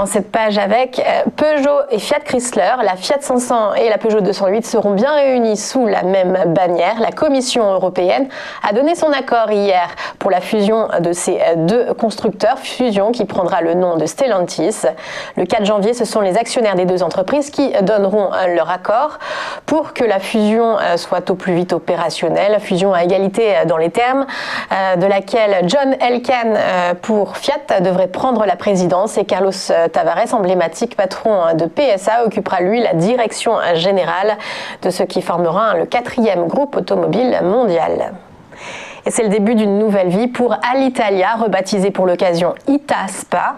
cette page avec Peugeot et Fiat Chrysler. La Fiat 500 et la Peugeot 208 seront bien réunies sous la même bannière. La Commission européenne a donné son accord hier pour la fusion de ces deux constructeurs, fusion qui prendra le nom de Stellantis. Le 4 janvier, ce sont les actionnaires des deux entreprises qui donneront leur accord pour que la fusion soit au plus vite opérationnelle. Fusion à égalité dans les termes, de laquelle John Elkann pour Fiat devrait prendre la présidence et Carlos Tavares, emblématique patron de PSA, occupera lui la direction générale de ce qui formera le 4e groupe automobile mondial. Et c'est le début d'une nouvelle vie pour Alitalia, rebaptisée pour l'occasion Itaspa.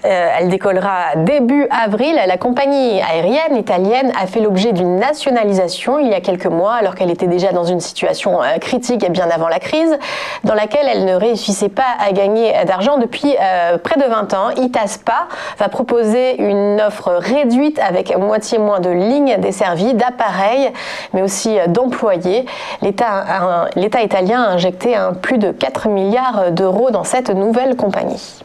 Elle décollera début avril. La compagnie aérienne italienne a fait l'objet d'une nationalisation il y a quelques mois, alors qu'elle était déjà dans une situation critique bien avant la crise, dans laquelle elle ne réussissait pas à gagner d'argent depuis près de 20 ans. Itaspa va proposer une offre réduite avec moitié moins de lignes desservies, d'appareils, mais aussi d'employés. L'État italien a injecté plus de 4 milliards d'euros dans cette nouvelle compagnie.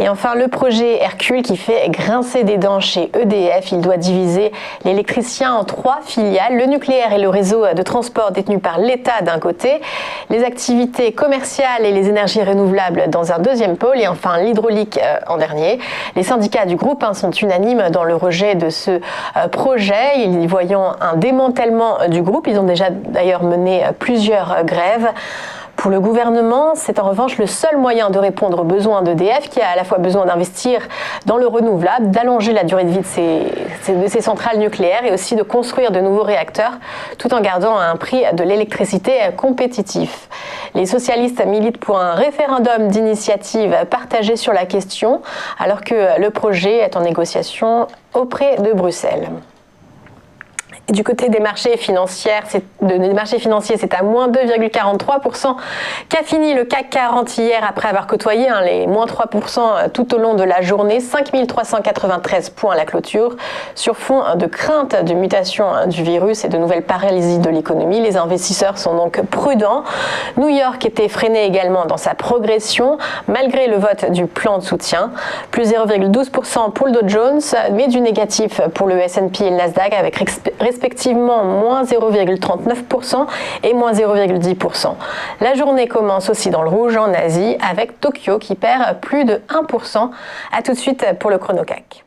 Et enfin, le projet Hercule qui fait grincer des dents chez EDF. Il doit diviser l'électricien en 3 filiales, le nucléaire et le réseau de transport détenu par l'État d'un côté, les activités commerciales et les énergies renouvelables dans un deuxième pôle, et enfin l'hydraulique en dernier. Les syndicats du groupe sont unanimes dans le rejet de ce projet, y voyant un démantèlement du groupe. Ils ont déjà d'ailleurs mené plusieurs grèves. Pour le gouvernement, c'est en revanche le seul moyen de répondre aux besoins d'EDF, qui a à la fois besoin d'investir dans le renouvelable, d'allonger la durée de vie de ses centrales nucléaires et aussi de construire de nouveaux réacteurs, tout en gardant un prix de l'électricité compétitif. Les socialistes militent pour un référendum d'initiative partagé sur la question, alors que le projet est en négociation auprès de Bruxelles. Du côté des marchés financiers, c'est à moins 2,43% qu'a fini le CAC 40 hier après avoir côtoyé les moins 3% tout au long de la journée. 5 393 points à la clôture. Sur fond de crainte de mutation du virus et de nouvelles paralysies de l'économie, les investisseurs sont donc prudents. New York était freiné également dans sa progression malgré le vote du plan de soutien. Plus 0,12% pour le Dow Jones, mais du négatif pour le S&P et le Nasdaq avec respectivement moins 0,39% et moins 0,10%. La journée commence aussi dans le rouge en Asie avec Tokyo qui perd plus de 1%. A tout de suite pour le chrono CAC.